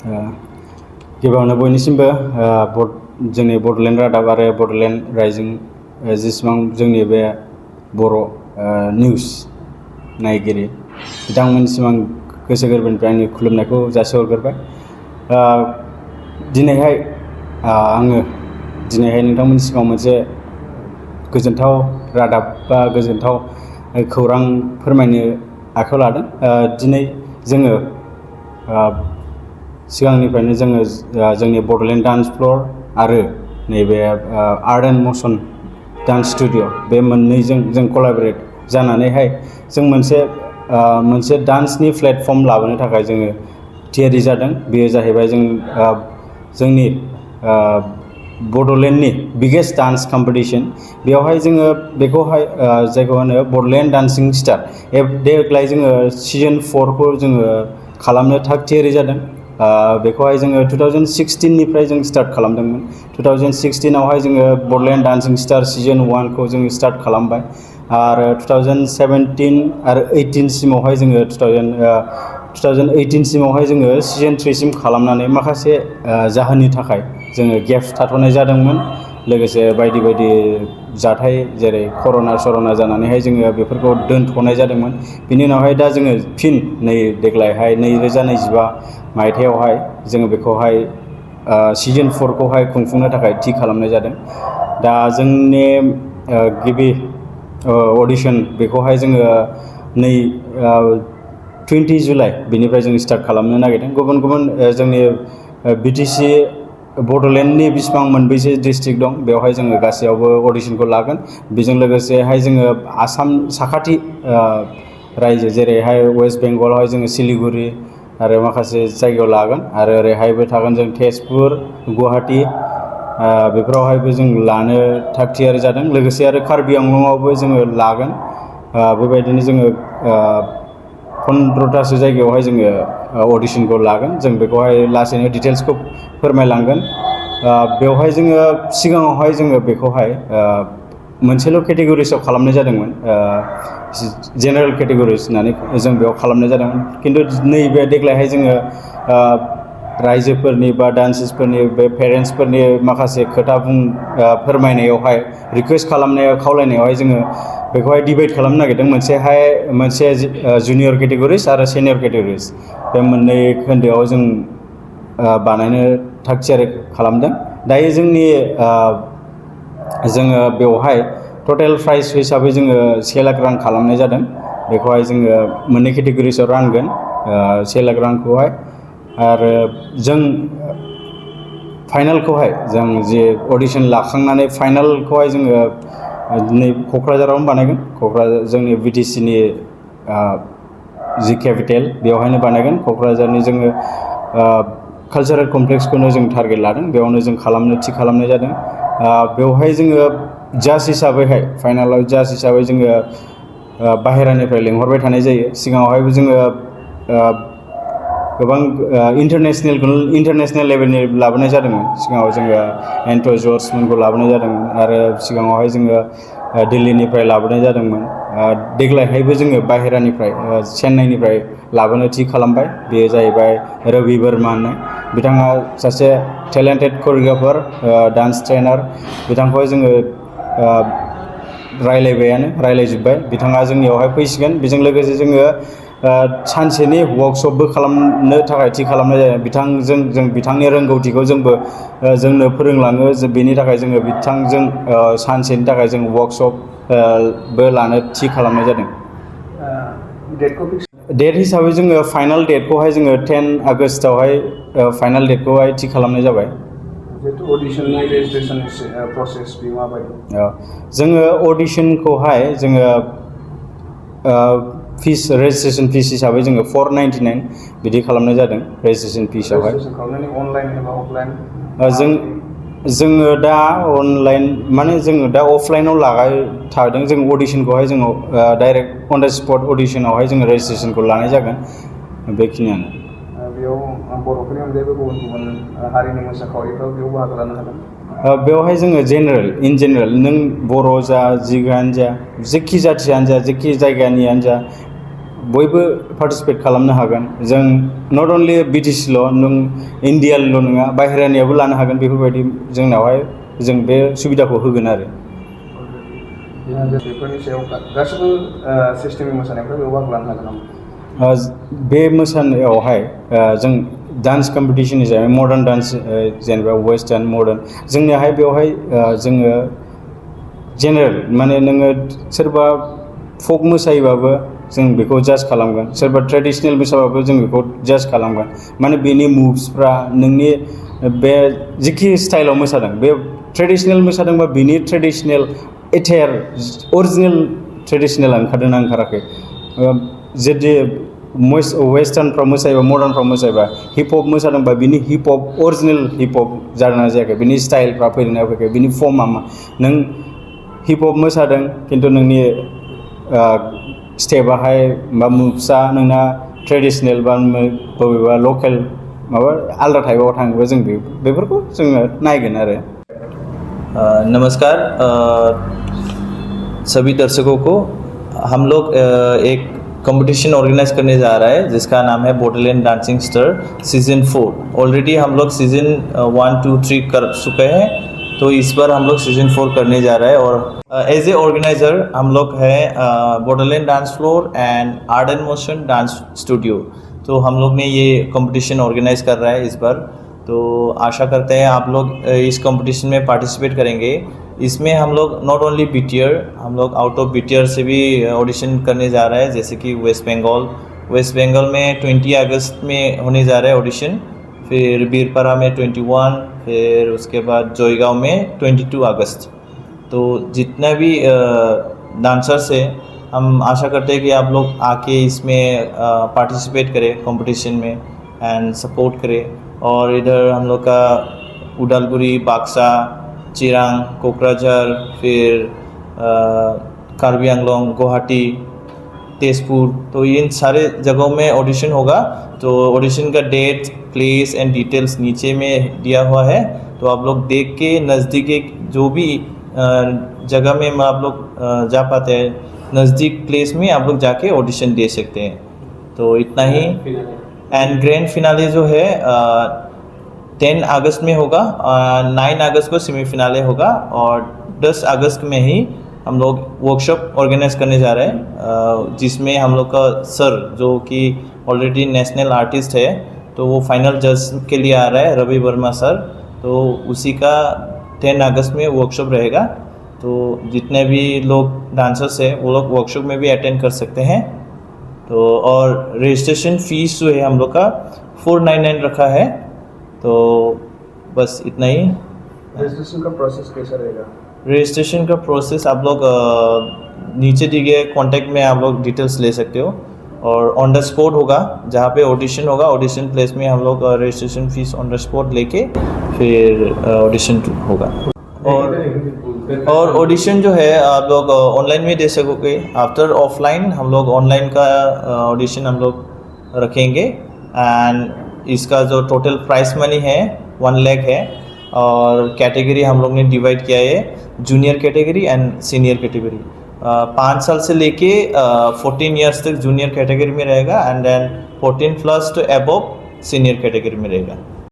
गिबियावनो बयनिसिमबो जोंनि बड'लेण्ड रादाब आरो बड'लेण्ड रायजों जेसेबां जोंनि बे बर' निउस नायगिरि बिथांमोननिसिम आं गोसो गोरबोनिफ्राय आंनि खुलुमनायखौ जासिहरग्रोबाय। दिनैहाय आङो नोंथांमोननि सिगाङाव मोनसे गोजोनथाव रादाब बा गोजोनथाव खौरां फोरमायनो आखायाव लादों। दिनै जोङो सिगांनिफ्रायनो जोङो जोंनि बड'लेण्ड डान्स फ्ल'र आरो नैबे आर्ट एन्ड मशन डान्स स्टुडिअ' बे मोननैजों जों कलाबरेट जानानैहाय जों मोनसे डान्सनि प्लेटफर्म लाबोनो थाखाय जोङो थियारि जादों। बेयो जाहैबाय जोंनि बड'लेण्डनि बिगेस्ट डान्स कम्पिटिशन। बेवहाय जोङो बेखौहाय जायखौ होनो बड'लेण्ड डान्सिं स्टार, देग्लाय जोङो सिजन 4खौ जोङो खालामनो थाग थियारि जादों। बेखौहाय जोङो 2016निफ्राय जों स्टार्ट खालामदोंमोन। 2016आवहाय जोङो बड'लेण्ड डान्सिं स्टार सिजन 1खौ जोङो स्टार्ट खालामबाय आरो 2017 आरो 18 सिमावहाय जोङो 2018 सिमावहाय जोङो सिजन 3सिम खालामनानै माखासे जाहोननि थाखाय जोङो गेप थाथ'नाय जादोंमोन। लोगोसे बायदि बायदि जाथाय जेरै कर'ना जानानैहाय जोङो बेफोरखौ दोनथ'नाय जादोंमोन। बिनि उनावहाय दा जोङो फिन देग्लायहाय 2025 मायथाइयावहाय जोङो बेखौहाय सिजन 4खौहाय खुंफुंनो थाखाय थि खालामनाय जादों। दा जोंनि गिबि अडिशन बेखौहाय जोङो 20 जुलाइ बेनिफ्राय जों स्टार्ट खालामनो नागिरदों। गुबुन गुबुन जोंनि BTC बड'लेण्डनि बेसिबां मोनबैसे डिस्ट्रिक्ट दं बेवहाय जोङो गासैयावबो अडिशनखौ लागोन। बेजों लोगोसेहाय जोङो आसाम साखाथि रायजो जेरैहाय वेस्ट बेंगलावहाय जोङो सिलिगुरि आरो माखासे जायगायाव लागोन आरो ओरैहायबो थागोन जों तेजपुर, गुवाहाटि बेफोरावहायबो जों लानो थाग थियारि जादों। लोगोसे आरो कार्बि आंलंआवबो जोङो लागोन। बेबायदिनो जोङो 15थासो जायगायावहाय जोङो अडिशनखौ लागोन। जों बेखौहाय लासैनो डिटेल्सखौ फोरमायलांगोन। बेवहाय जोङो सिगाङावहाय जोङो बेखौहाय मोनसेल' केटेगरिसआव खालामनाय जादोंमोन, जेनेरेल केटेगरिस होननानै जों बेयाव खालामनाय जादोंमोन। खिन्थु नैबे देग्लायहाय जोङो रायजोफोरनि बा डान्सेसफोरनि बे पेरेन्टसफोरनि माखासे खोथा फोरमायनायावहाय रिकुवेस्ट खावलायनायावहाय जोङो बेखौहाय डिभाइड खालामनो नागिरदों। मोनसे जुनियर केटेगरिस आरो सिनियर केटेगरिस, बे मोननै खोन्दोआव जों बानायनो थाग थियारि खालामदों। दायो जोङो बेवहाय टटेल प्राइस हिसाबै जोङो 1 लाख रां खालामनाय जादों। बेखौहाय जोङो मोननै केटेगरिसआव रानगोन 1 लाख रांखौहाय। आरो जों फाइनालखौहाय जों जे अडिशन लाखांनानै फाइनालखौहाय जोङो दिनै क'क्राझारावनो बानायगोन। क'क्राझार जोंनि BTCनि जि केपिटेल बेवहायनो बानायगोन। क'क्राझारनि जोङो कालचारेल कमप्लेक्सखौनो जों टारगेट लादों। बेयावनो जों थि खालामनाय जादों। बेवहाय जोङो जाज हिसाबैहाय फाइनालाव जोङो बाहेरानिफ्राय लेंहरबाय थानाय जायो। सिगाङावहायबो जोङो गोबां इन्टारनेसनेल लेभेलनि लाबोनाय जादोंमोन। सिगाङाव जोङो एन्ट' जर्जमोनखौ लाबोनाय जादोंमोन आरो सिगाङावहाय जोङो दिल्लीनिफ्राय लाबोनाय जादोंमोन। देग्लायहायबो जोङो बाहेरानिफ्राय चेन्नाइनिफ्राय लाबोनो थि खालामबाय। बेयो जाहैबाय रबि वर्मा होननाय। बिथाङा सासे टेलेन्टेड करिय'ग्राफार, डान्स ट्रेनार। बिथांखौहाय जोङो रायलायजोब्बाय। बिथाङा जोंनियावहाय फैसिगोन। बेजों लोगोसे जोङो सानसेनि वार्कशपबो खालामनो थाखाय थि खालामनाय जादों। जों बिथांनि रोंगौथिखौ जोंनो फोरोंलाङो। बेनि थाखाय जोङो बिथांजों सानसेनि थाखाय जों वार्कशपबो लानो थि खालामनाय जादों। डेट हिसाबै जोङो फाइनाल डेटखौहाय जोङो 10 आगष्टआवहाय फाइनाल डेटखौहाय थि खालामनाय जाबाय। अडिशननि रेजिस्ट्रेसन प्रसेस बे माबायदि? जोङो अडिशनखौहाय जोङो रेजिस्ट्रेसन फिस हिसाबै जोङो 499 बिदि खालामनाय जादों। रेजिस्ट्रेसन फिसआवहाय अनलाइन एबा अफलाइन? जोङो दा अनलाइन जोङो दा अफलाइनाव थादों। जों अडिशनखौहाय जोङो डाइरेक्ट अन द स्पट अडिशनावहाय जोङो रेजिस्ट्रेसनखौ लानाय जागोन। बेखिनियानो। बेयाव बर'फोरनि अनगायैबो गुबुन गुबुन हारिनि मोसाखावरिफ्राबो बेयाव बाहागो लानो हागोन? बेवहाय जोङो इन जेनेरेल नों बर' जा, जिगायानो जा, जेखि जाथियानो जा, जेखि जायगानियानो जा, बयबो पार्टिसिपेट खालामनो हागोन जों नट अनलि बिटिसिल' नों इण्डियाल' नङा बाहेरानियाबो लानो हागोन बेफोरबायदि जोंनावहाय जों बे सुबिदाखौ होगोन आरो बेफोरनि सायाव गासिबो सिस्टेमनि मोसानायफ्रा बेयाव बाहागो लानो हागोन नामा? बे मोसानायावहाय जों डान्स कम्पिटिसन हिसाबै मडार्न डान्स जेनेबा वेस्टार्न मडार्न जोंनियाहाय बेवहाय जोङो जेनेरेल माने नोङो सोरबा फक मोसायोबाबो जों बेखौ जाज खालामगोन सोरबा ट्रेडिसनेल मोसाबाबो जों बेखौ जाज खालामगोन माने बेनि मुभ्सफ्रा नोंनि बे जिखि स्टाइलाव मोसादों बे ट्रेडिसनेल मोसादोंबा बेनि ट्रेडिसनेल एटेयार अरिजिनेल ट्रेडिसनेला ओंखारदोंना ओंखाराखै जुदि वेस्टार्नफ्राव मोसायोबा मडार्नफ्राव मोसायोबा हिप हप मोसादोंबा बिनि हिप हप अरिजिनेल हिप हप जादोंना जायाखै बिनि स्टाइलफ्रा फैदोंना फैयाखै बिनि फर्मा मा नों हिप हप मोसादों खिन्थु नोंनि स्टेपाहाय बा मुभ्सआ नोंना ट्रेडिसनेल बा बबेबा लकेल माबा आलदा टाइपआव थाङोबा जों बेफोरखौ जोङो नायगोन आरो नमस्कार सभी दर्शकों को हम लोग एक कंपटीशन ऑर्गेनाइज करने जा रहा है जिसका नाम है Bodoland dancing star season 4। Already हम लोग सीज़न 1, 2, 3 कर चुके हैं तो इस बार हम लोग सीज़न 4 करने जा रहे हैं और एज ए ऑर्गेनाइज़र हम लोग हैं Bodoland dance floor and art and motion dance studio. तो हम लोग ने ये कंपटीशन ऑर्गेनाइज कर रहा है इस बार। तो आशा करते हैं आप लोग इस कंपटीशन में पार्टिसिपेट करेंगे। इसमें हम लोग नॉट ओनली बीटीआर हम लोग आउट ऑफ बीटीआर से भी ऑडिशन करने जा रहा है जैसे कि वेस्ट बंगाल में 20 अगस्त में होने जा रहा है ऑडिशन, फिर बीरपारा में 21, फिर उसके बाद जोईगांव में 22 अगस्त। तो जितना भी डांसर्स है हम आशा करते हैं कि आप लोग आके इसमें पार्टिसिपेट करें कंपटीशन में एंड सपोर्ट करें। और इधर हम लोग का उदालगुड़ी, बाक्सा, चिरांग, कोकराझार, फिर कार्बी आंगलोंग, गुवाहाटी, तेजपुर, तो इन सारे जगहों में ऑडिशन होगा। तो ऑडिशन का डेट, प्लेस एंड डिटेल्स नीचे में दिया हुआ है। तो आप लोग देख के नज़दीक जो भी जगह में आप लोग जा पाते हैं नज़दीक प्लेस में आप लोग जाके ऑडिशन दे सकते हैं। तो इतना ही। एंड ग्रैंड फिनाले जो है 10 अगस्त में होगा, 9 अगस्त को सेमीफिनाले होगा और 10 अगस्त में ही हम लोग वर्कशॉप ऑर्गेनाइज करने जा रहे हैं जिसमें हम लोग का सर जो कि ऑलरेडी नेशनल आर्टिस्ट है तो वो फाइनल जज के लिए आ रहा है, रवि वर्मा सर। तो उसी का 10 अगस्त में वर्कशॉप रहेगा। तो जितने भी लोग डांसर्स हैं वो लोग वर्कशॉप में भी अटेंड कर सकते हैं। तो और रजिस्ट्रेशन फ़ीस जो है हम लोग का 499 रखा है। तो बस इतना ही। रजिस्ट्रेशन का प्रोसेस कैसा रहेगा? रजिस्ट्रेशन का प्रोसेस आप लोग नीचे दिए गए कॉन्टैक्ट में आप लोग डिटेल्स ले सकते हो और ऑन द स्पॉट होगा जहाँ पे ऑडिशन होगा, ऑडिशन प्लेस में हम लोग रजिस्ट्रेशन फ़ीस ऑन द स्पॉट लेके फिर ऑडिशन होगा। और ऑडिशन जो है आप लोग ऑनलाइन में दे सकोगे। आफ्टर ऑफलाइन हम लोग ऑनलाइन का ऑडिशन हम लोग रखेंगे एंड इसका जो टोटल प्राइस मनी है 1 लाख है। और कैटेगरी हम लोग ने डिवाइड किया है junior category and senior category. 5 साल से लेके 14 ईयर्स तक जूनियर कैटेगरी में रहेगा and then 14 plus two above senior category में रहेगा।